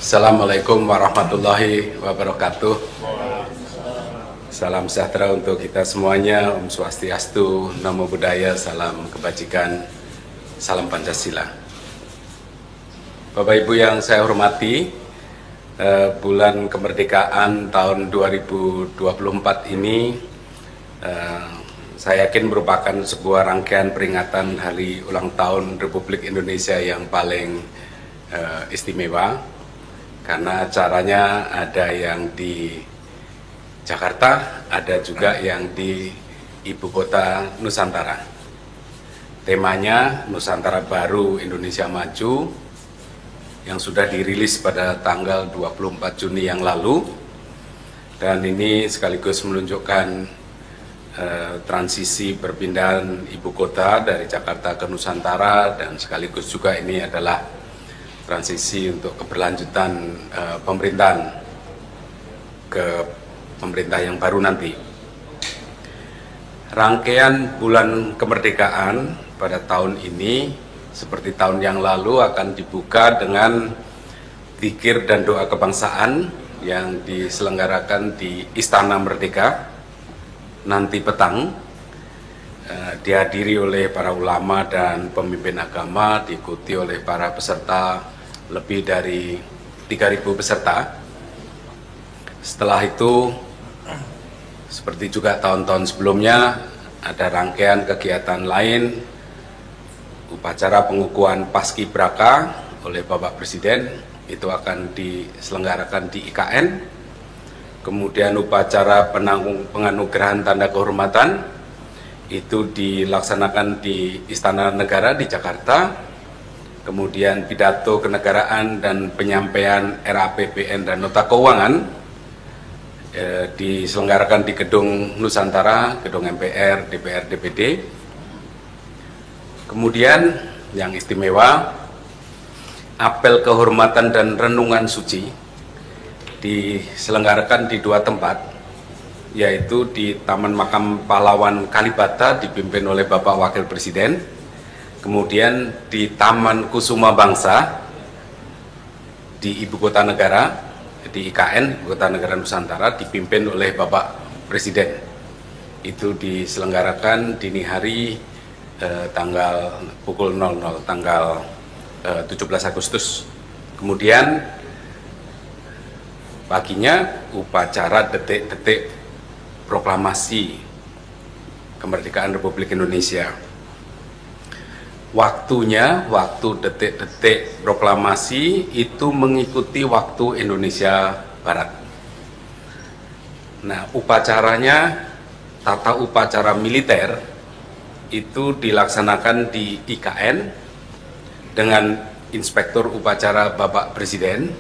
Assalamualaikum warahmatullahi wabarakatuh. Salam sejahtera untuk kita semuanya. Om Swastiastu, Namo Buddhaya, salam kebajikan, salam Pancasila. Bapak Ibu yang saya hormati, bulan kemerdekaan tahun 2024 ini saya yakin merupakan sebuah rangkaian peringatan hari ulang tahun Republik Indonesia yang paling istimewa, karena acaranya ada yang di Jakarta, ada juga yang di Ibu Kota Nusantara. Temanya Nusantara Baru Indonesia Maju, yang sudah dirilis pada tanggal 24 Juni yang lalu, dan ini sekaligus menunjukkan transisi perpindahan ibu kota dari Jakarta ke Nusantara, dan sekaligus juga ini adalah transisi untuk keberlanjutan pemerintahan ke pemerintah yang baru nanti. Rangkaian bulan kemerdekaan pada tahun ini seperti tahun yang lalu akan dibuka dengan zikir dan doa kebangsaan yang diselenggarakan di Istana Merdeka nanti petang, dihadiri oleh para ulama dan pemimpin agama, diikuti oleh para peserta lebih dari 3.000 peserta. Setelah itu, seperti juga tahun-tahun sebelumnya, ada rangkaian kegiatan lain, upacara pengukuhan Paskibraka oleh Bapak Presiden, itu akan diselenggarakan di IKN. Kemudian upacara penganugerahan tanda kehormatan itu dilaksanakan di Istana Negara di Jakarta. Kemudian pidato kenegaraan dan penyampaian RAPBN dan nota keuangan diselenggarakan di Gedung Nusantara, Gedung MPR, DPR, DPD. Kemudian yang istimewa, apel kehormatan dan renungan suci diselenggarakan di dua tempat, yaitu di Taman Makam Pahlawan Kalibata dipimpin oleh Bapak Wakil Presiden, kemudian di Taman Kusuma Bangsa di Ibu Kota Negara, di IKN, Ibu Kota Negara Nusantara, dipimpin oleh Bapak Presiden. Itu diselenggarakan dini hari tanggal pukul 00, tanggal 17 Agustus. Kemudian paginya upacara detik-detik proklamasi kemerdekaan Republik Indonesia. Waktunya, waktu detik-detik proklamasi itu mengikuti waktu Indonesia Barat. Nah, upacaranya, tata upacara militer itu dilaksanakan di IKN dengan Inspektur Upacara Bapak Presiden.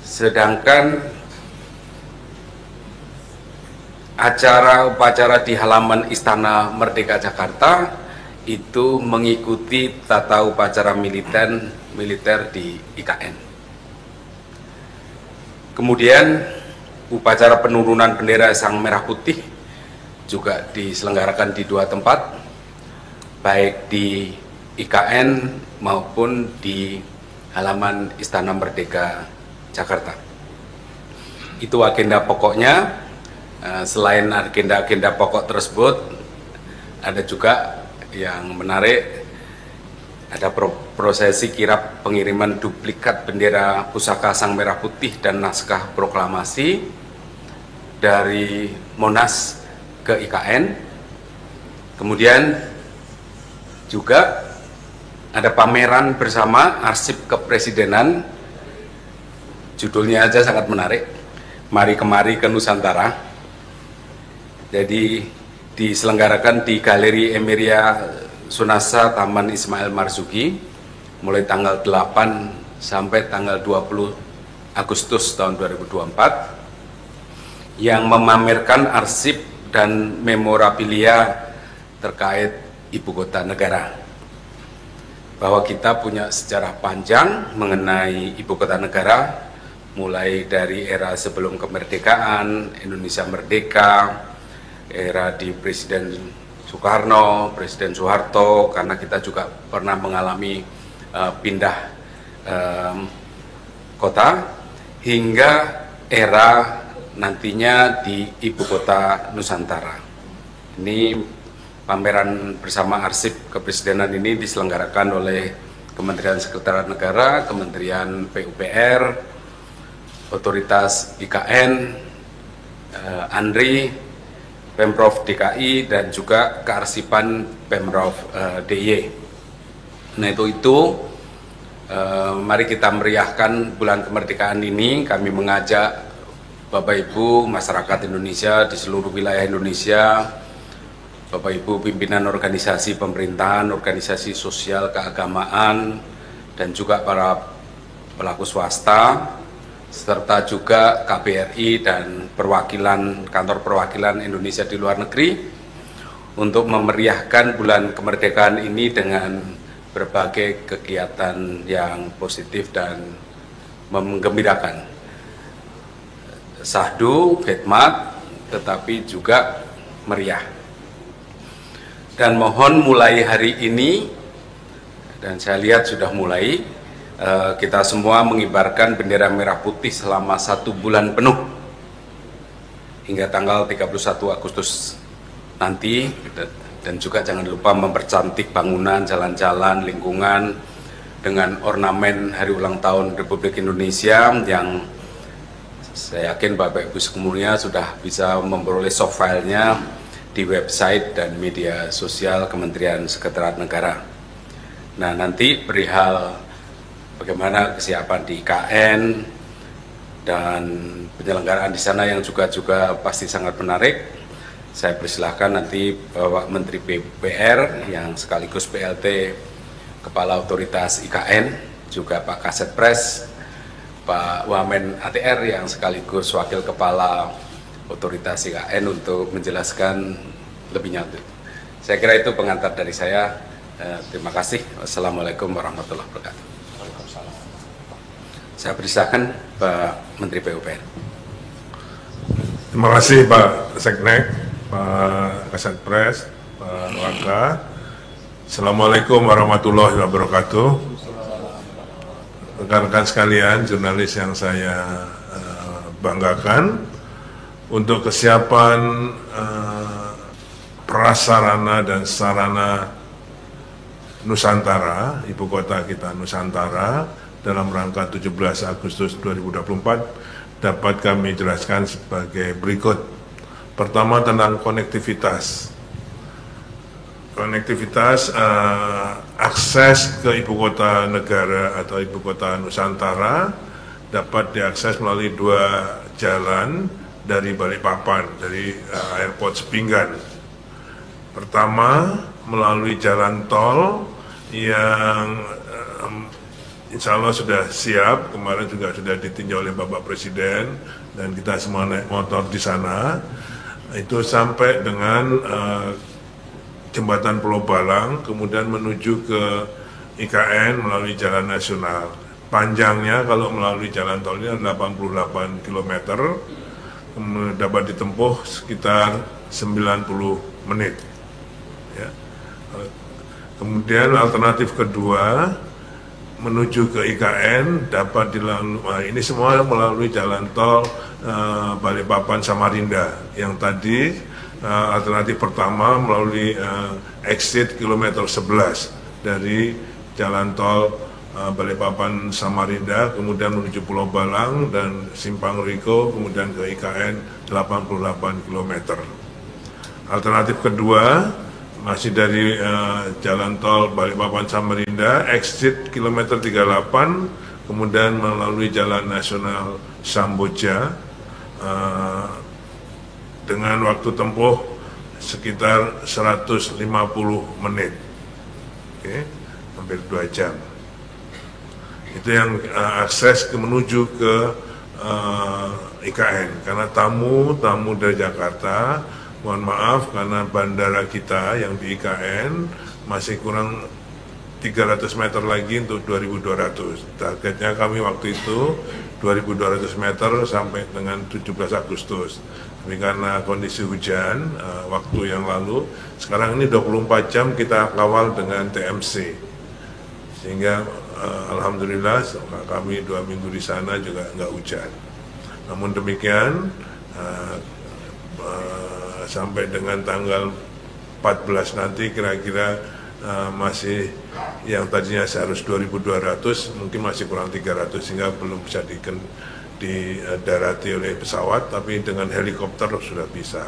Sedangkan acara upacara di halaman Istana Merdeka Jakarta itu mengikuti tata upacara militer di IKN. Kemudian upacara penurunan bendera Sang Merah Putih juga diselenggarakan di dua tempat, baik di IKN maupun di halaman Istana Merdeka Jakarta. Itu agenda pokoknya. Selain agenda-agenda pokok tersebut, ada juga yang menarik, ada prosesi kirap pengiriman duplikat bendera pusaka Sang Merah Putih dan naskah proklamasi dari Monas ke IKN. Kemudian juga ada pameran bersama arsip kepresidenan, judulnya aja sangat menarik, Mari Kemari ke Nusantara. Jadi diselenggarakan di Galeri Emeria Sunasa Taman Ismail Marzuki mulai tanggal 8 sampai tanggal 20 Agustus tahun 2024, yang memamerkan arsip dan memorabilia terkait Ibu Kota Negara. Bahwa kita punya sejarah panjang mengenai Ibu Kota Negara, mulai dari era sebelum kemerdekaan, Indonesia merdeka, era di Presiden Soekarno, Presiden Soeharto, karena kita juga pernah mengalami pindah kota hingga era nantinya di ibu kota Nusantara. Ini pameran bersama arsip kepresidenan ini diselenggarakan oleh Kementerian Sekretariat Negara, Kementerian PUPR, Otoritas IKN, ANRI, Pemprov DKI, dan juga kearsipan Pemprov DIY. Nah itu mari kita meriahkan bulan kemerdekaan ini. Kami mengajak Bapak Ibu masyarakat Indonesia di seluruh wilayah Indonesia, Bapak Ibu pimpinan organisasi pemerintahan, organisasi sosial keagamaan, dan juga para pelaku swasta, serta juga KBRI dan kantor perwakilan Indonesia di luar negeri untuk memeriahkan bulan kemerdekaan ini dengan berbagai kegiatan yang positif dan menggembirakan. Sahdu, khidmat, tetapi juga meriah. Dan mohon mulai hari ini, dan saya lihat sudah mulai, kita semua mengibarkan bendera merah putih selama 1 bulan penuh hingga tanggal 31 Agustus nanti, dan juga jangan lupa mempercantik bangunan, jalan-jalan, lingkungan dengan ornamen hari ulang tahun Republik Indonesia yang saya yakin Bapak Ibu semuanya sudah bisa memperoleh soft filenya di website dan media sosial Kementerian Sekretariat Negara. Nah, nanti perihal bagaimana kesiapan di IKN dan penyelenggaraan di sana yang juga pasti sangat menarik. Saya persilahkan nanti Bapak Menteri PUPR yang sekaligus PLT Kepala Otoritas IKN, juga Pak Kasetpres, Pak Wamen ATR yang sekaligus Wakil Kepala Otoritas IKN untuk menjelaskan lebih lanjut. Saya kira itu pengantar dari saya. Terima kasih. Wassalamualaikum warahmatullahi wabarakatuh. Saya persilahkan Pak Menteri PUPR. Terima kasih Pak Seknek, Pak Kasetpres, Pak Waka. Assalamualaikum warahmatullahi wabarakatuh. Rekan-rekan sekalian, jurnalis yang saya banggakan, untuk kesiapan prasarana dan sarana Nusantara, ibu kota kita Nusantara, dalam rangka 17 Agustus 2024 dapat kami jelaskan sebagai berikut. Pertama, tentang konektivitas. Konektivitas, akses ke ibu kota negara atau ibu kota Nusantara dapat diakses melalui 2 jalan dari Balikpapan, dari Airport Sepinggan. Pertama, melalui jalan tol yang insya Allah sudah siap, kemarin juga sudah ditinjau oleh Bapak Presiden dan kita semua naik motor di sana. Itu sampai dengan Jembatan Pulau Balang, kemudian menuju ke IKN melalui jalan nasional. Panjangnya kalau melalui jalan tol ini 88 km, dapat ditempuh sekitar 90 menit. Ya. Kemudian alternatif kedua, menuju ke IKN dapat dilalui, ini semua melalui jalan tol Balikpapan Samarinda. Yang tadi alternatif pertama melalui exit kilometer 11 dari jalan tol Balikpapan Samarinda, kemudian menuju Pulau Balang dan Simpang Riko, kemudian ke IKN 88 km. Alternatif kedua masih dari jalan tol Balikpapan Samarinda, exit kilometer 38, kemudian melalui jalan nasional Samboja dengan waktu tempuh sekitar 150 menit. Oke, hampir 2 jam. Itu yang akses menuju ke IKN, karena tamu dari Jakarta, mohon maaf karena bandara kita yang di IKN masih kurang 300 meter lagi untuk 2200. Targetnya kami waktu itu 2200 meter sampai dengan 17 Agustus. Tapi karena kondisi hujan waktu yang lalu, sekarang ini 24 jam kita kawal dengan TMC. Sehingga alhamdulillah kami 2 minggu di sana juga nggak hujan. Namun demikian sampai dengan tanggal 14 nanti kira-kira masih yang tadinya seharus 2.200 mungkin masih kurang 300 sehingga belum bisa didarati oleh pesawat, tapi dengan helikopter sudah bisa.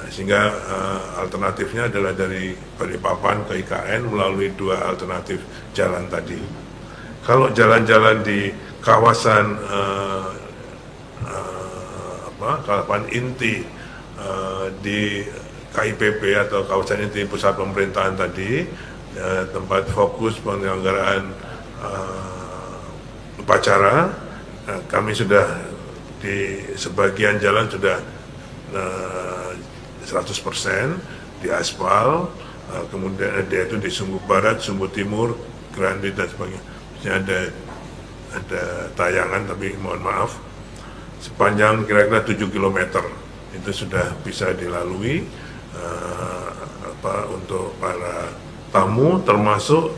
Sehingga alternatifnya adalah dari Balikpapan ke IKN melalui 2 alternatif jalan tadi. Kalau jalan-jalan di kawasan kawasan inti di KIPP atau kawasan inti pusat pemerintahan tadi, tempat fokus penyelenggaraan upacara, kami sudah di sebagian jalan sudah 100% di aspal, kemudian dia itu di Sumbu Barat, Sumbu Timur, Grandi dan sebagainya. Ada tayangan tapi mohon maaf, sepanjang kira-kira 7 km itu sudah bisa dilalui untuk para tamu, termasuk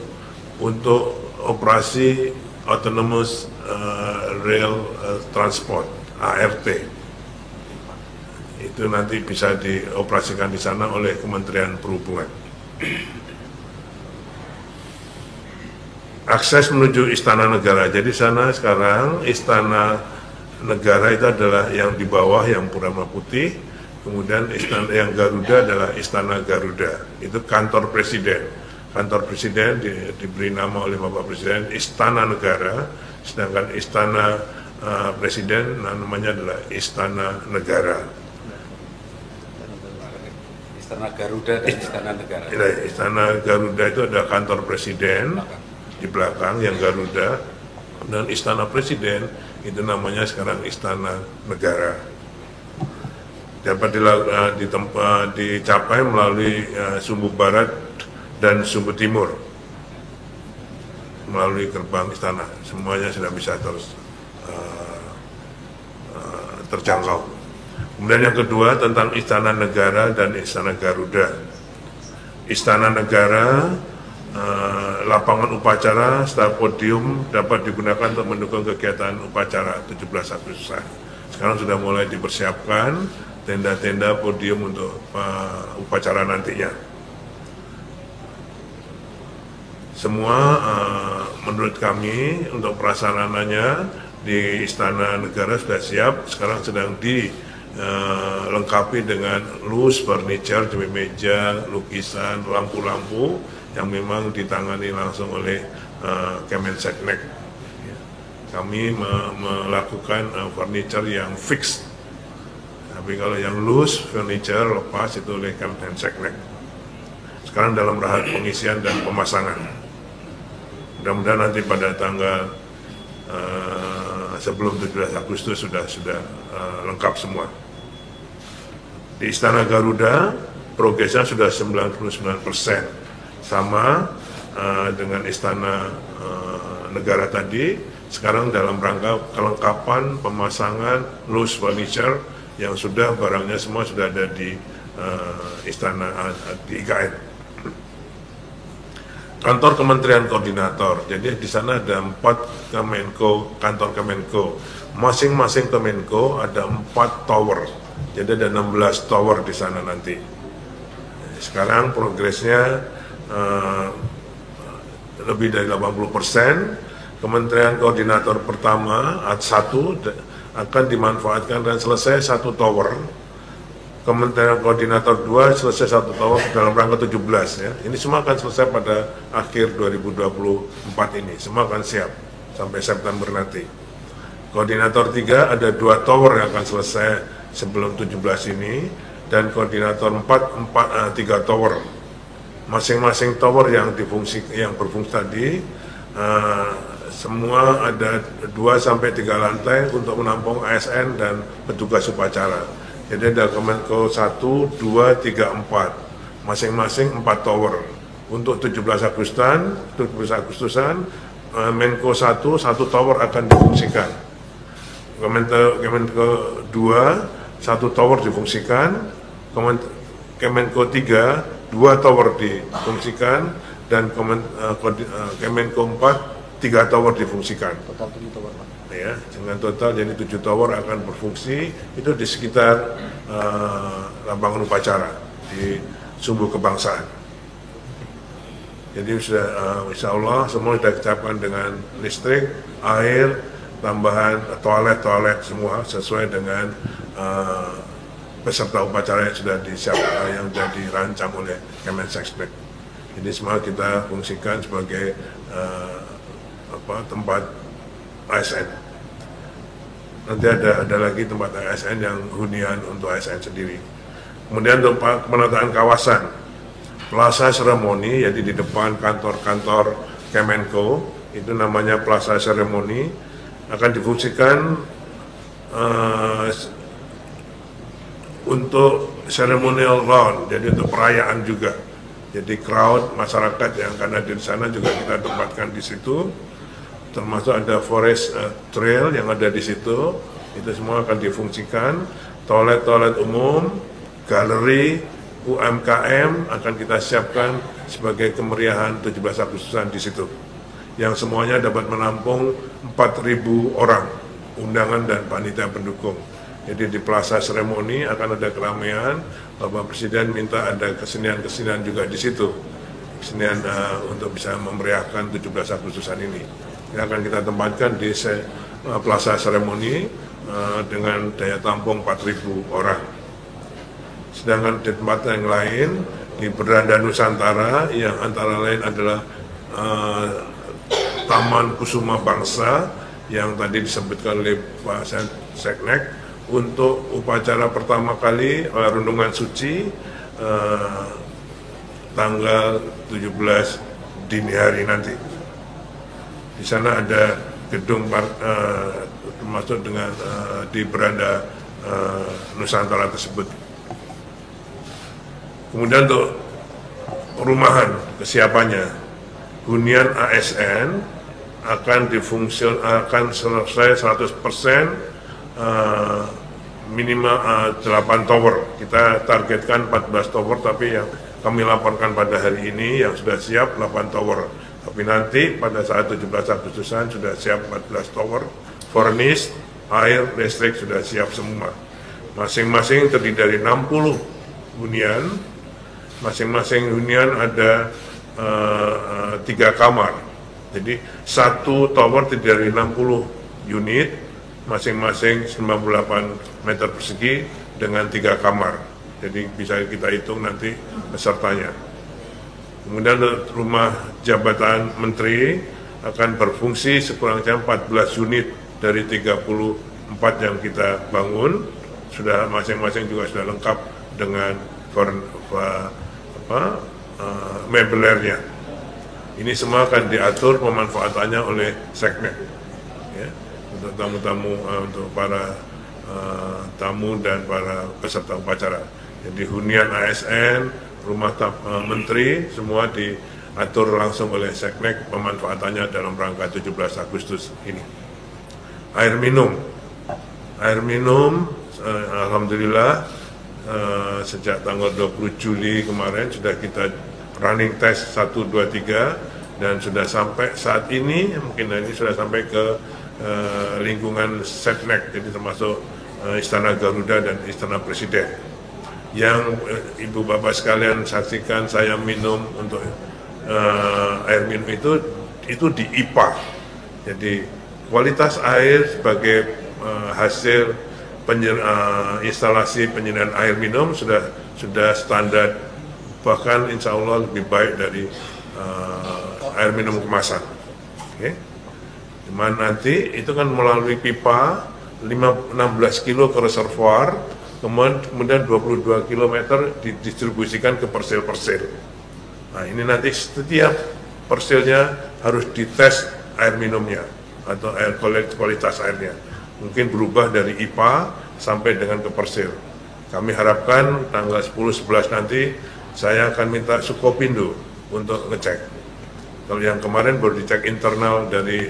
untuk operasi autonomous rail transport ART. Itu nanti bisa dioperasikan di sana oleh Kementerian Perhubungan. Akses menuju Istana Negara. Jadi sana sekarang Istana Negara itu adalah yang di bawah yang Purnama Putih, kemudian istana yang Garuda adalah Istana Garuda. Itu kantor Presiden. Kantor Presiden diberi nama oleh Bapak Presiden Istana Negara, sedangkan Istana Presiden namanya adalah Istana Negara. Istana Garuda dan Istana Negara. Istana Garuda itu ada kantor Presiden di belakang yang Garuda, dan Istana Presiden itu namanya sekarang Istana Negara. Dapat dicapai melalui Sumbu Barat dan Sumbu Timur, melalui gerbang istana. Semuanya sudah bisa terjangkau. Kemudian yang kedua tentang Istana Negara dan Istana Garuda. Istana Negara, lapangan upacara serta podium dapat digunakan untuk mendukung kegiatan upacara 17 Agustusan. Sekarang sudah mulai dipersiapkan tenda-tenda podium untuk upacara nantinya. Semua menurut kami untuk pelaksanaannya di Istana Negara sudah siap. Sekarang sedang dilengkapi dengan loose furniture, meja, lukisan, lampu-lampu yang memang ditangani langsung oleh Kemenseknek. Kami melakukan furniture yang fix, tapi kalau yang loose furniture lepas itu oleh Kemenseknek. Sekarang dalam tahap pengisian dan pemasangan. Mudah-mudahan nanti pada tanggal sebelum 17 Agustus sudah lengkap semua. Di Istana Garuda progresnya sudah 99%, sama dengan Istana Negara tadi. Sekarang dalam rangka kelengkapan pemasangan loose furniture yang sudah barangnya semua sudah ada di Istana di IKN. Kantor Kementerian Koordinator. Jadi di sana ada 4 Kemenko, kantor Kemenko. Masing-masing Kemenko ada 4 tower. Jadi ada 16 tower di sana nanti. Sekarang progresnya lebih dari 80%. Kementerian Koordinator pertama A1 akan dimanfaatkan dan selesai 1 tower. Kementerian Koordinator 2 selesai 1 tower dalam rangka 17 ya. Ini semua akan selesai pada akhir 2024 ini. Semua akan siap sampai September nanti. Koordinator 3 ada 2 tower yang akan selesai sebelum 17 ini, dan koordinator 3 tower. Masing-masing tower yang berfungsi tadi semua ada 2-3 lantai untuk menampung ASN dan petugas upacara. Jadi ada Kemenko 1, 2, 3, 4. Masing-masing 4 tower. Untuk 17 Agustusan, Menko 1 tower akan difungsikan. Kemenko 2, 1 tower difungsikan. Kemenko 3, 2 tower difungsikan. Dan Kemenko 4, 3 tower difungsikan. Total 7 tower, Pak. Ya, dengan total jadi 7 tower akan berfungsi itu di sekitar lapangan upacara di Sumbu Kebangsaan. Jadi sudah insya Allah semua sudah dicapkan dengan listrik, air, tambahan toilet semua sesuai dengan peserta upacara yang sudah yang sudah dirancang oleh Kemensesnek. Jadi semua kita fungsikan sebagai tempat ASN. Nanti ada lagi tempat ASN yang hunian untuk ASN sendiri. Kemudian untuk penataan kawasan, Plaza Seremoni, jadi di depan kantor-kantor Kemenko, itu namanya Plaza Seremoni, akan difungsikan untuk ceremonial round, jadi untuk perayaan juga. Jadi crowd masyarakat yang akan hadir di sana juga kita tempatkan di situ. Termasuk ada forest trail yang ada di situ, itu semua akan difungsikan. Toilet-toilet umum, galeri, UMKM akan kita siapkan sebagai kemeriahan 17 Agustusan di situ, yang semuanya dapat menampung 4.000 orang undangan dan panitia pendukung. Jadi di Plaza Seremoni akan ada keramaian. Bapak Presiden minta ada kesenian-kesenian juga di situ, kesenian untuk bisa memeriahkan 17 Agustusan ini. Yang akan kita tempatkan di Plaza Seremoni dengan daya tampung 4.000 orang. Sedangkan di tempat yang lain di Beranda Nusantara yang antara lain adalah Taman Kusuma Bangsa yang tadi disebutkan oleh Pak Seknek, untuk upacara pertama kali Rendungan Suci tanggal 17 dini hari nanti. Di sana ada gedung termasuk dengan di Beranda Nusantara tersebut. Kemudian untuk perumahan kesiapannya, hunian ASN akan selesai 100%, minimal 8 tower. Kita targetkan 14 tower, tapi yang kami laporkan pada hari ini yang sudah siap 8 tower. Tapi nanti pada saat 17 Agustusan sudah siap 14 tower, furnished, air, listrik sudah siap semua. Masing-masing terdiri dari 60 hunian, masing-masing hunian ada 3 kamar. Jadi satu tower terdiri dari 60 unit, masing-masing 98 meter persegi dengan 3 kamar. Jadi bisa kita hitung nanti pesertanya. Kemudian rumah jabatan menteri akan berfungsi sekurang-kurangnya 14 unit dari 34 yang kita bangun. Sudah masing-masing juga sudah lengkap dengan mebelernya. Ini semua akan diatur pemanfaatannya oleh Seknek, ya, untuk tamu-tamu, untuk para tamu dan para peserta upacara. Jadi hunian ASN, rumah menteri, semua diatur langsung oleh Seknek pemanfaatannya dalam rangka 17 Agustus ini. Air minum, alhamdulillah sejak tanggal 20 Juli kemarin sudah kita running test 1, 2, 3 dan sudah sampai saat ini, mungkin ini sudah sampai ke lingkungan Seknek, jadi termasuk Istana Garuda dan Istana Presiden. Yang ibu bapak sekalian saksikan saya minum untuk air minum itu di IPA. Jadi kualitas air sebagai hasil instalasi penyediaan air minum sudah standar, bahkan insya Allah lebih baik dari air minum kemasan. Okay. Cuman nanti itu kan melalui pipa 16 kilo ke reservoir, kemudian 22 km didistribusikan ke persil-persil. Nah ini nanti setiap persilnya harus dites air minumnya atau kualitas airnya. Mungkin berubah dari IPA sampai dengan ke persil. Kami harapkan tanggal 10-11 nanti saya akan minta Sukopindo untuk ngecek. Kalau yang kemarin baru dicek internal dari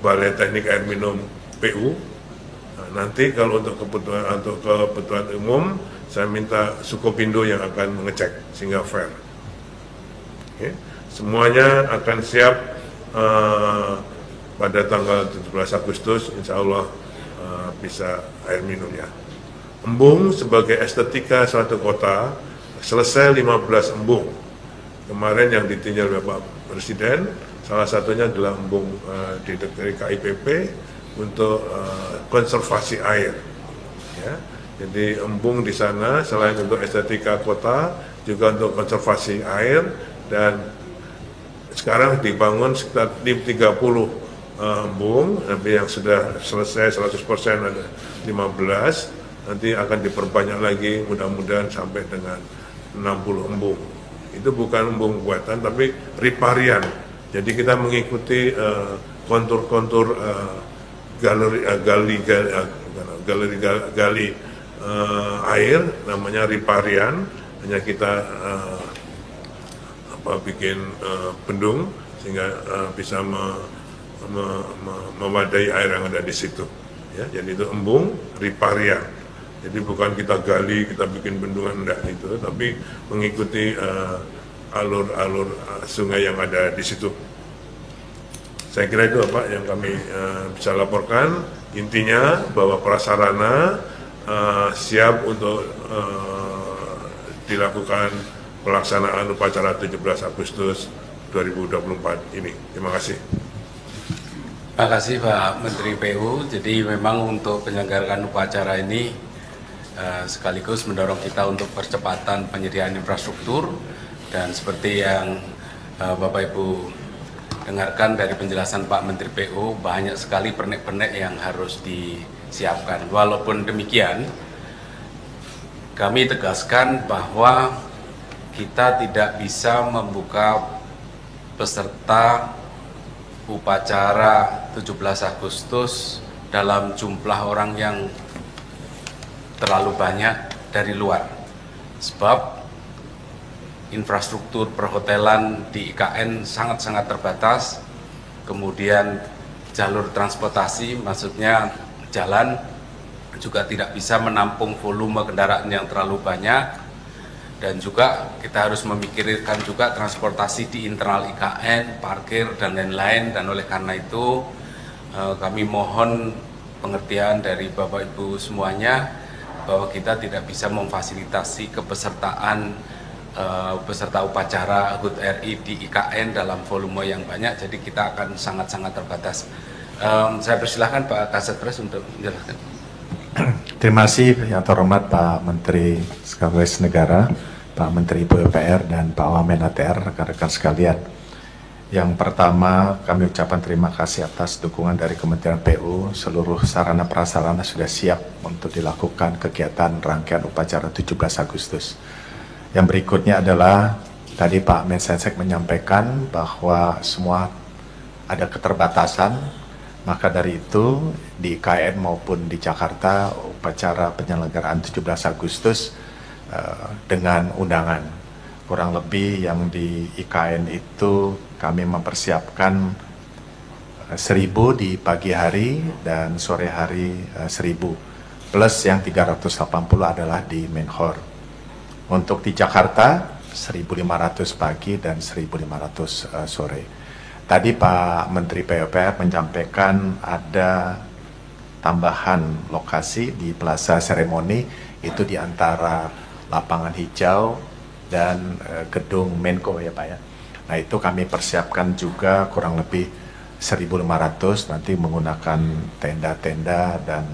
Balai Teknik Air Minum PU. Nah, nanti kalau untuk kebutuhan umum saya minta Sukopindo yang akan mengecek sehingga fair. Okay. Semuanya akan siap pada tanggal 17 Agustus insya Allah bisa air minumnya. Embung sebagai estetika suatu kota, selesai 15 embung. Kemarin yang ditinjau Bapak Presiden, salah satunya adalah embung dari KIPP untuk konservasi air. Ya. Jadi embung di sana selain untuk estetika kota, juga untuk konservasi air, dan sekarang dibangun sekitar 30 embung, tapi yang sudah selesai 100% ada 15, nanti akan diperbanyak lagi mudah-mudahan sampai dengan 60 embung. Itu bukan embung buatan tapi riparian. Jadi kita mengikuti kontur-kontur gali air, namanya riparian. Hanya kita bikin bendung sehingga bisa memadai air yang ada di situ. Ya, jadi itu embung riparian. Jadi bukan kita gali, kita bikin bendungan, enggak itu, tapi mengikuti alur-alur sungai yang ada di situ. Saya kira itu Pak yang kami bisa laporkan. Intinya bahwa prasarana siap untuk dilakukan pelaksanaan upacara 17 Agustus 2024 ini. Terima kasih. Terima kasih Pak Menteri PU. Jadi memang untuk penyelenggaraan upacara ini sekaligus mendorong kita untuk percepatan penyediaan infrastruktur, dan seperti yang Bapak Ibu dengarkan dari penjelasan Pak Menteri PU, banyak sekali pernek-pernek yang harus disiapkan. Walaupun demikian, kami tegaskan bahwa kita tidak bisa membuka peserta upacara 17 Agustus dalam jumlah orang yang terlalu banyak dari luar, sebab infrastruktur perhotelan di IKN sangat-sangat terbatas, kemudian jalur transportasi, maksudnya jalan, juga tidak bisa menampung volume kendaraan yang terlalu banyak, dan juga kita harus memikirkan juga transportasi di internal IKN, parkir, dan lain-lain. Dan oleh karena itu kami mohon pengertian dari Bapak Ibu semuanya bahwa kita tidak bisa memfasilitasi kepesertaan peserta upacara HUT RI di IKN dalam volume yang banyak, jadi kita akan sangat-sangat terbatas. Saya persilahkan Pak Kasetpres untuk menjelaskan. Terima kasih yang terhormat Pak Menteri Sekretaris Negara, Pak Menteri PUPR, dan Pak Wamen ATR, rekan-rekan sekalian. Yang pertama, kami ucapkan terima kasih atas dukungan dari Kementerian PU. Seluruh sarana prasarana sudah siap untuk dilakukan kegiatan rangkaian upacara 17 Agustus. Yang berikutnya adalah, tadi Pak Mensesnek menyampaikan bahwa semua ada keterbatasan, maka dari itu di IKN maupun di Jakarta upacara penyelenggaraan 17 Agustus dengan undangan. Kurang lebih yang di IKN itu kami mempersiapkan 1.000 di pagi hari dan sore hari 1.000, plus yang 380 adalah di Menhor. Untuk di Jakarta 1.500 pagi dan 1.500 sore. Tadi Pak Menteri PUPR menyampaikan ada tambahan lokasi di Plaza Seremoni, itu di antara lapangan hijau dan gedung Menko ya Pak ya. Nah itu kami persiapkan juga kurang lebih 1.500 nanti menggunakan tenda-tenda, dan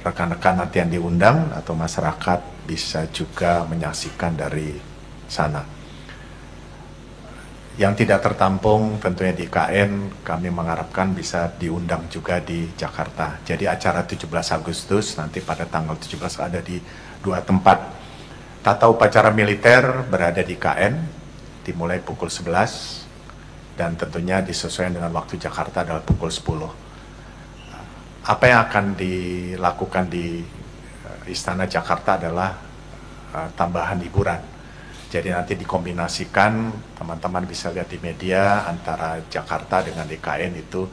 rekan-rekan nanti yang diundang atau masyarakat bisa juga menyaksikan dari sana. Yang tidak tertampung tentunya di IKN, kami mengharapkan bisa diundang juga di Jakarta. Jadi acara 17 Agustus nanti pada tanggal 17 ada di 2 tempat. Tata upacara militer berada di IKN, dimulai pukul 11, dan tentunya disesuaikan dengan waktu Jakarta adalah pukul 10. Apa yang akan dilakukan di Istana Jakarta adalah tambahan hiburan. Jadi nanti dikombinasikan, teman-teman bisa lihat di media, antara Jakarta dengan IKN itu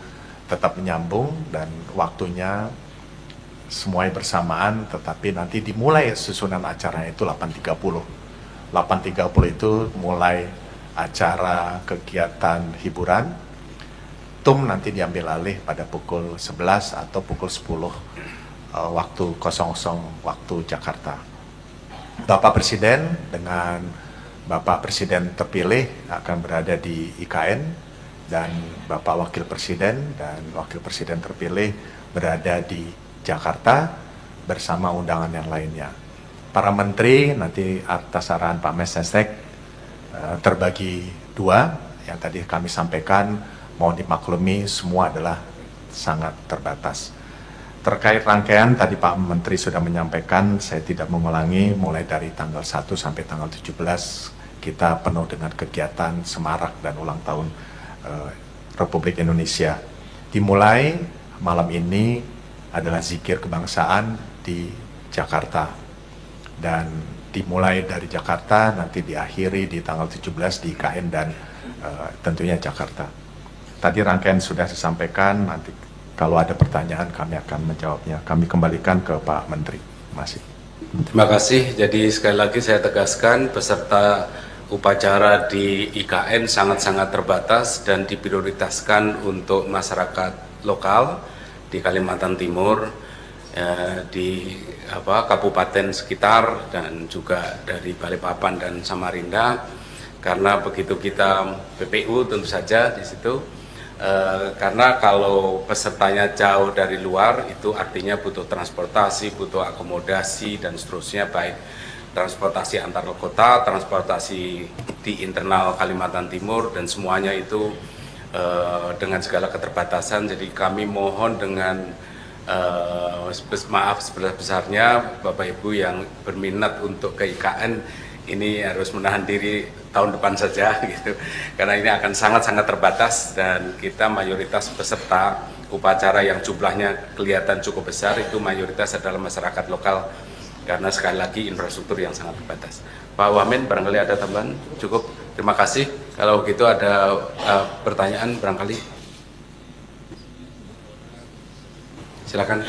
tetap menyambung, dan waktunya semuanya bersamaan, tetapi nanti dimulai susunan acaranya itu 8.30. 8.30 itu mulai acara kegiatan hiburan, Momentum nanti diambil alih pada pukul 11 atau pukul 10 waktu 00 waktu Jakarta. Bapak Presiden dengan Bapak Presiden terpilih akan berada di IKN dan Bapak Wakil Presiden dan Wakil Presiden terpilih berada di Jakarta bersama undangan yang lainnya. Para menteri nanti atas arahan Pak Mensesnek terbagi dua, yang tadi kami sampaikan, mohon dimaklumi semua adalah sangat terbatas. Terkait rangkaian tadi Pak Menteri sudah menyampaikan, saya tidak mengulangi, mulai dari tanggal 1 sampai tanggal 17 kita penuh dengan kegiatan semarak dan ulang tahun Republik Indonesia. Dimulai malam ini adalah zikir kebangsaan di Jakarta, dan dimulai dari Jakarta nanti diakhiri di tanggal 17 di IKN dan tentunya Jakarta. Tadi rangkaian sudah disampaikan, nanti kalau ada pertanyaan kami akan menjawabnya. Kami kembalikan ke Pak Menteri. Terima kasih. Jadi sekali lagi saya tegaskan, peserta upacara di IKN sangat-sangat terbatas dan diprioritaskan untuk masyarakat lokal di Kalimantan Timur, di kabupaten sekitar dan juga dari Balikpapan dan Samarinda, karena begitu kita PPU tentu saja di situ, karena kalau pesertanya jauh dari luar itu artinya butuh transportasi, butuh akomodasi dan seterusnya, baik transportasi antar kota, transportasi di internal Kalimantan Timur, dan semuanya itu dengan segala keterbatasan. Jadi kami mohon dengan maaf sebesar-besarnya Bapak Ibu yang berminat untuk ke IKN ini harus menahan diri tahun depan saja gitu, karena ini akan sangat-sangat terbatas dan kita mayoritas peserta upacara yang jumlahnya kelihatan cukup besar itu mayoritas adalah masyarakat lokal, karena sekali lagi infrastruktur yang sangat terbatas. Pak Wamen, barangkali ada tambahan? Cukup, terima kasih. Kalau gitu ada pertanyaan barangkali, silakan.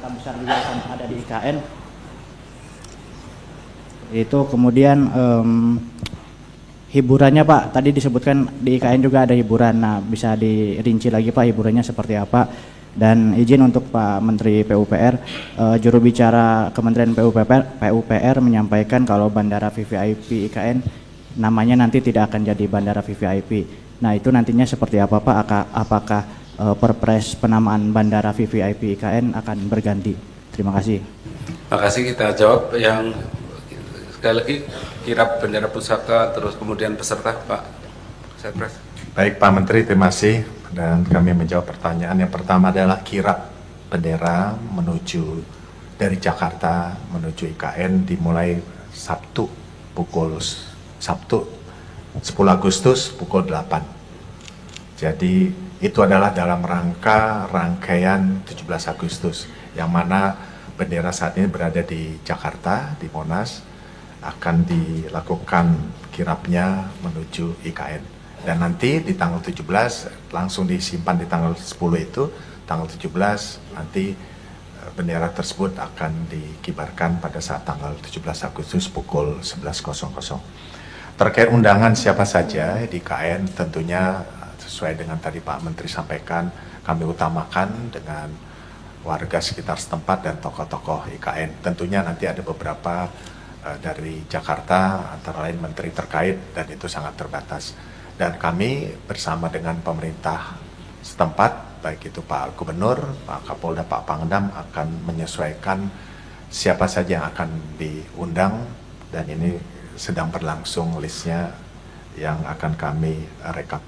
Besar juga akan ada di IKN. Itu kemudian hiburannya Pak, tadi disebutkan di IKN juga ada hiburan. Nah, bisa dirinci lagi Pak hiburannya seperti apa? Dan izin untuk Pak Menteri PUPR, juru bicara Kementerian PUPR menyampaikan kalau bandara VVIP IKN namanya nanti tidak akan jadi bandara VVIP. Nah, itu nantinya seperti apa Pak? Apakah Perpres penamaan bandara VVIP IKN akan berganti? Terima kasih. Terima kasih, kita jawab yang sekali lagi kirap bendera pusaka terus kemudian peserta Pak Setpres. Baik Pak Menteri, terima kasih, dan kami menjawab pertanyaan. Yang pertama adalah kirap bendera menuju dari Jakarta menuju IKN dimulai Sabtu 10 Agustus pukul 8. Jadi itu adalah dalam rangka rangkaian 17 Agustus, yang mana bendera saat ini berada di Jakarta, di Monas, akan dilakukan kirapnya menuju IKN. Dan nanti di tanggal 17 langsung disimpan di tanggal 10 itu, tanggal 17 nanti bendera tersebut akan dikibarkan pada saat tanggal 17 Agustus pukul 11.00. Terkait undangan siapa saja di IKN, tentunya sesuai dengan tadi Pak Menteri sampaikan, kami utamakan dengan warga sekitar setempat dan tokoh-tokoh IKN. Tentunya nanti ada beberapa dari Jakarta, antara lain menteri terkait, dan itu sangat terbatas. Dan kami bersama dengan pemerintah setempat, baik itu Pak Gubernur, Pak Kapolda, Pak Pangdam, akan menyesuaikan siapa saja yang akan diundang, dan ini sedang berlangsung listnya yang akan kami rekap.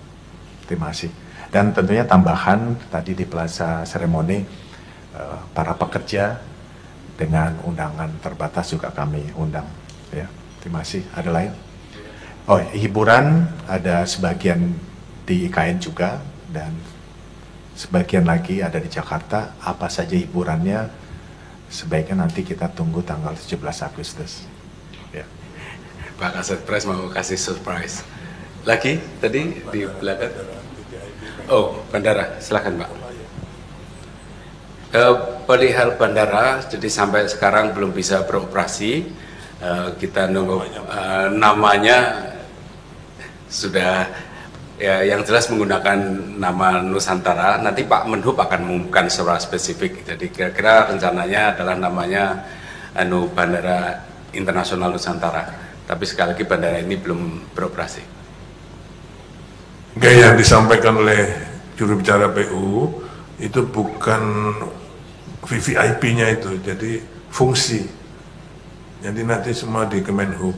Terima kasih. Dan tentunya tambahan tadi di Plaza Seremoni, para pekerja dengan undangan terbatas juga kami undang. Ya, terima kasih. Ada lain? Oh, hiburan ada sebagian di IKN juga dan sebagian lagi ada di Jakarta. Apa saja hiburannya? Sebaiknya nanti kita tunggu tanggal 17 Agustus. Ya. Pak Kasat Pres mau kasih surprise. Lagi tadi di belakang. Oh, bandara, silakan Pak. Perihal bandara, jadi sampai sekarang belum bisa beroperasi. Kita nunggu namanya sudah ya, yang jelas menggunakan nama Nusantara. Nanti Pak Menhub akan mengumumkan secara spesifik. Jadi kira-kira rencananya adalah namanya Bandara Internasional Nusantara. Tapi sekali lagi bandara ini belum beroperasi. Kayak yang disampaikan oleh juru bicara PU itu bukan VVIP-nya itu, jadi fungsi. Jadi nanti semua di Kemenhub.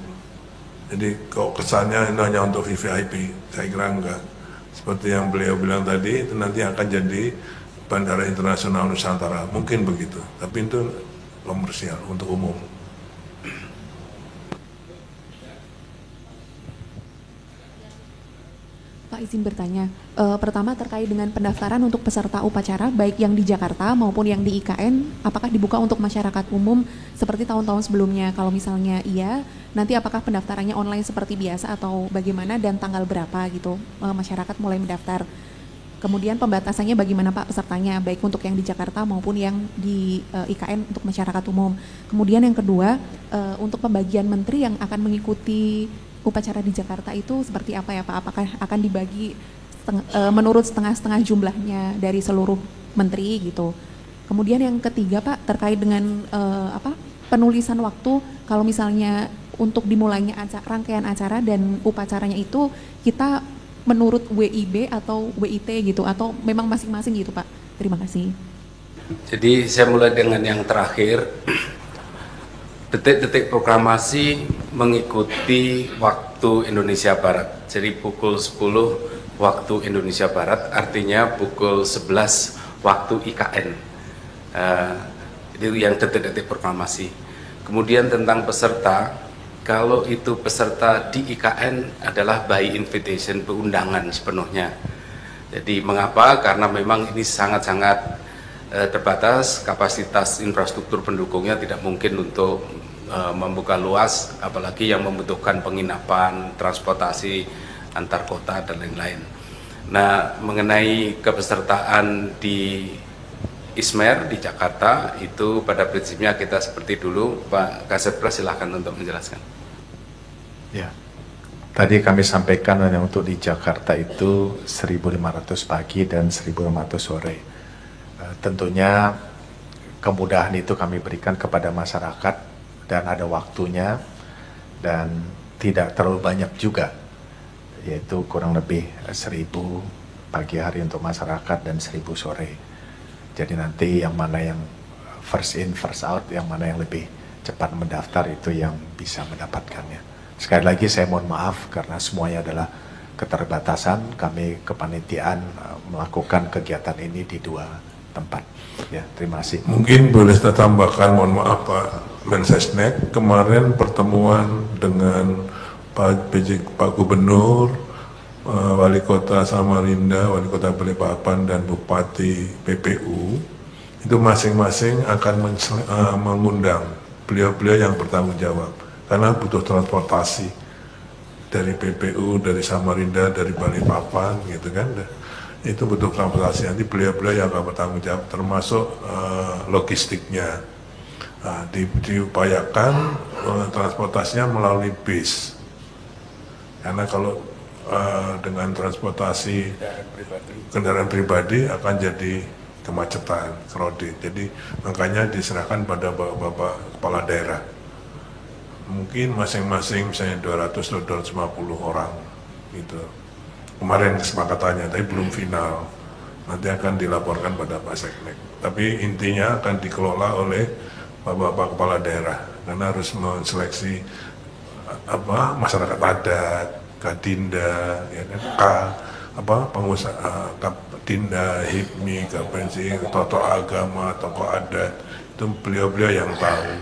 Jadi kok kesannya ini hanya untuk VVIP, saya kira enggak. Seperti yang beliau bilang tadi, itu nanti akan jadi Bandara Internasional Nusantara, mungkin begitu. Tapi itu komersial untuk umum. Pak, izin bertanya. Pertama terkait dengan pendaftaran untuk peserta upacara baik yang di Jakarta maupun yang di IKN, apakah dibuka untuk masyarakat umum seperti tahun-tahun sebelumnya? Kalau misalnya iya, nanti apakah pendaftarannya online seperti biasa atau bagaimana dan tanggal berapa gitu masyarakat mulai mendaftar? Kemudian pembatasannya bagaimana Pak pesertanya baik untuk yang di Jakarta maupun yang di IKN untuk masyarakat umum. Kemudian yang kedua, untuk pembagian menteri yang akan mengikuti upacara di Jakarta itu seperti apa ya Pak? Apakah akan dibagi menurut setengah-setengah jumlahnya dari seluruh menteri gitu? Kemudian yang ketiga Pak, terkait dengan penulisan waktu, kalau misalnya untuk dimulainya rangkaian acara dan upacaranya itu kita menurut WIB atau WIT gitu, atau memang masing-masing gitu Pak? Terima kasih. Jadi saya mulai dengan yang terakhir. Detik-detik proklamasi mengikuti waktu Indonesia Barat. Jadi pukul 10 waktu Indonesia Barat, artinya pukul 11 waktu IKN. Itu yang detik-detik proklamasi. Kemudian tentang peserta, kalau itu peserta di IKN adalah by invitation, undangan sepenuhnya. Jadi mengapa? Karena memang ini sangat-sangat terbatas, kapasitas infrastruktur pendukungnya tidak mungkin untuk membuka luas, apalagi yang membutuhkan penginapan, transportasi antar kota dan lain-lain. Nah, mengenai kepesertaan di ISMER di Jakarta, itu pada prinsipnya kita seperti dulu. Pak Kasat Pres silahkan untuk menjelaskan. Ya, tadi kami sampaikan untuk di Jakarta itu 1.500 pagi dan 1.500 sore. Tentunya kemudahan itu kami berikan kepada masyarakat dan ada waktunya dan tidak terlalu banyak juga, yaitu kurang lebih 1.000 pagi hari untuk masyarakat dan 1.000 sore. Jadi nanti yang mana yang first in first out, yang mana yang lebih cepat mendaftar itu yang bisa mendapatkannya. Sekali lagi saya mohon maaf karena semuanya adalah keterbatasan. Kami kepanitiaan melakukan kegiatan ini di 2 tempat. Ya, terima kasih. Mungkin boleh saya tambahkan, mohon maaf Pak Mensesnek, kemarin pertemuan dengan Pak Gubernur, Wali Kota Samarinda, Wali Kota Balikpapan, dan Bupati PPU, itu masing-masing akan mengundang beliau-beliau yang bertanggung jawab, karena butuh transportasi dari PPU, dari Samarinda, dari Balikpapan, gitu kan. Itu butuh transportasi, nanti beliau-beliau yang akan bertanggung jawab, termasuk logistiknya. Nah, diupayakan transportasinya melalui bis, karena kalau dengan transportasi kendaraan pribadi akan jadi kemacetan, crowded. Jadi makanya diserahkan pada bapak kepala daerah. Mungkin masing-masing misalnya 200 atau 250 orang gitu. Kemarin kesepakatannya, tapi belum final. Nanti akan dilaporkan pada Pak Seknek. Tapi intinya akan dikelola oleh bapak kepala daerah, karena harus menseleksi masyarakat adat, Kadinda, ya kan, pengusaha, Dinda, HIPMI, Kapensi, tokoh agama, tokoh adat, itu beliau-beliau yang tahu,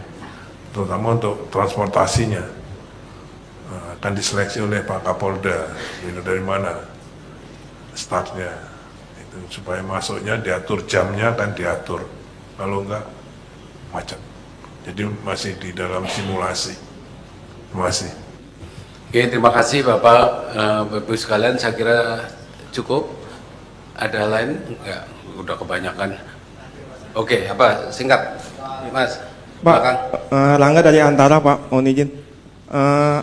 terutama untuk transportasinya. Akan diseleksi oleh Pak Kapolda, dari mana startnya, itu supaya masuknya diatur, jamnya kan diatur, kalau enggak macet. Jadi masih di dalam simulasi. Terima kasih. Oke, terima kasih Bapak, Ibu sekalian. Saya kira cukup. Ada lain? Enggak, udah kebanyakan. Oke, apa singkat, Mas? Pak, Rangga dari Antara, Pak, mohon izin.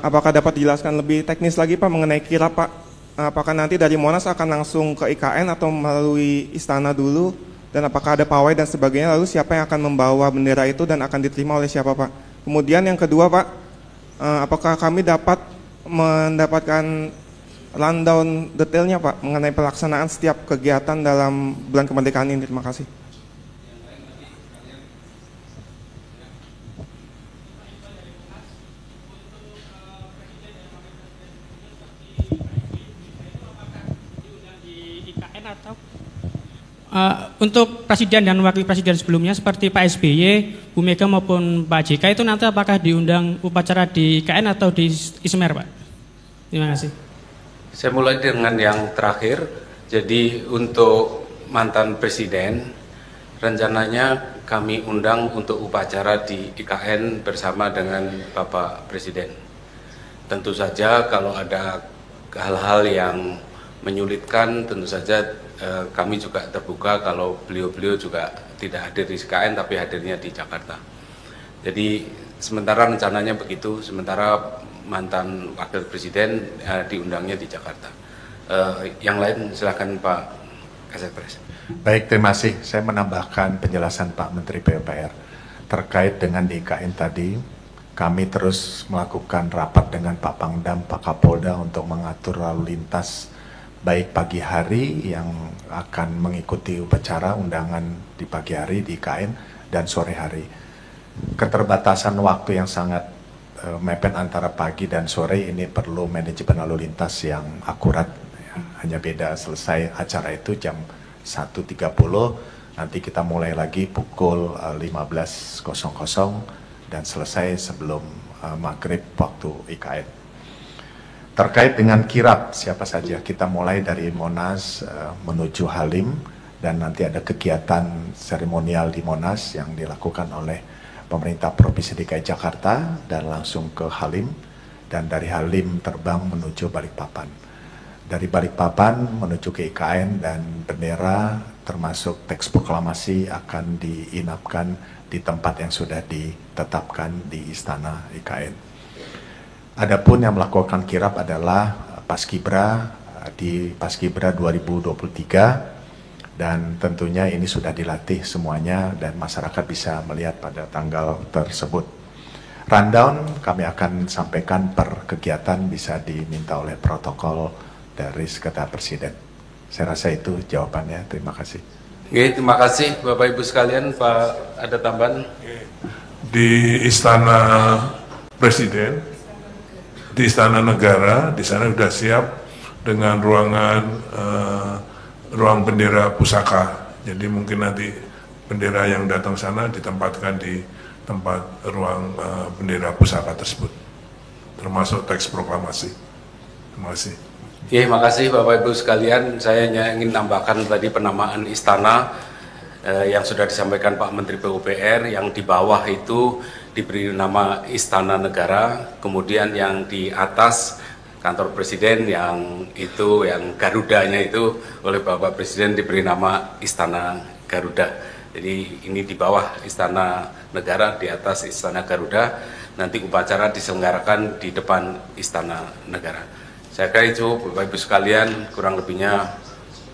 Apakah dapat dijelaskan lebih teknis lagi Pak mengenai kirap Pak? Apakah nanti dari Monas akan langsung ke IKN atau melalui istana dulu? Dan apakah ada pawai dan sebagainya? Lalu siapa yang akan membawa bendera itu dan akan diterima oleh siapa Pak? Kemudian yang kedua Pak, apakah kami dapat mendapatkan rundown detailnya Pak mengenai pelaksanaan setiap kegiatan dalam bulan kemerdekaan ini? Terima kasih. Untuk presiden dan wakil presiden sebelumnya seperti Pak SBY, Bu Mega maupun Pak JK itu nanti apakah diundang upacara di IKN atau di Ismer, Pak? Terima kasih. Saya mulai dengan yang terakhir. Jadi untuk mantan presiden, rencananya kami undang untuk upacara di IKN bersama dengan Bapak Presiden. Tentu saja kalau ada hal-hal yang menyulitkan, tentu saja kami juga terbuka kalau beliau-beliau juga tidak hadir di IKN tapi hadirnya di Jakarta. Jadi sementara rencananya begitu, sementara mantan wakil presiden diundangnya di Jakarta. Yang lain silakan Pak Kasatpres. Baik, terima kasih. Saya menambahkan penjelasan Pak Menteri PUPR terkait dengan di IKN tadi. Kami terus melakukan rapat dengan Pak Pangdam, Pak Kapolda untuk mengatur lalu lintas baik pagi hari yang akan mengikuti upacara undangan di pagi hari di IKN dan sore hari. Keterbatasan waktu yang sangat mepet antara pagi dan sore ini perlu manajemen lalu lintas yang akurat. Hanya beda selesai acara itu jam 1.30, nanti kita mulai lagi pukul 15.00 dan selesai sebelum maghrib waktu IKN. Terkait dengan kirap, siapa saja, kita mulai dari Monas menuju Halim, dan nanti ada kegiatan seremonial di Monas yang dilakukan oleh pemerintah Provinsi DKI Jakarta dan langsung ke Halim, dan dari Halim terbang menuju Balikpapan. Dari Balikpapan menuju ke IKN, dan bendera termasuk teks proklamasi akan diinapkan di tempat yang sudah ditetapkan di Istana IKN. Adapun yang melakukan kirap adalah Paskibra di Paskibra 2023, dan tentunya ini sudah dilatih semuanya dan masyarakat bisa melihat pada tanggal tersebut. Rundown kami akan sampaikan per kegiatan, bisa diminta oleh protokol dari Sekretariat Presiden. Saya rasa itu jawabannya. Terima kasih. Oke, terima kasih Bapak Ibu sekalian. Pak, ada tambahan? Di Istana Presiden, di Istana Negara, di sana sudah siap dengan ruang bendera pusaka. Jadi mungkin nanti bendera yang datang sana ditempatkan di tempat ruang bendera pusaka tersebut, termasuk teks proklamasi. Terima kasih. Oke, makasih Bapak Ibu sekalian. Saya hanya ingin tambahkan tadi penamaan istana yang sudah disampaikan Pak Menteri PUPR, yang di bawah itu diberi nama Istana Negara, kemudian yang di atas kantor Presiden yang Garudanya itu oleh Bapak Presiden diberi nama Istana Garuda. Jadi ini di bawah Istana Negara, di atas Istana Garuda. Nanti upacara diselenggarakan di depan Istana Negara. Saya kira itu Bapak Ibu sekalian, kurang lebihnya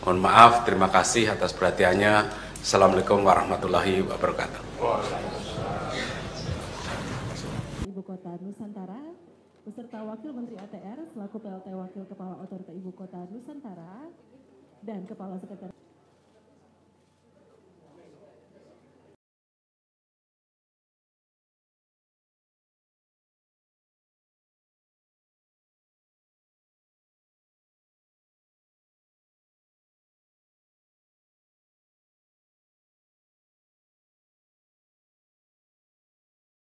mohon maaf, terima kasih atas perhatiannya. Assalamualaikum warahmatullahi wabarakatuh. Ibu Kota Nusantara beserta Wakil Menteri ATR selaku PLT Wakil Kepala Otorita Ibu Kota Nusantara dan Kepala Sekretariat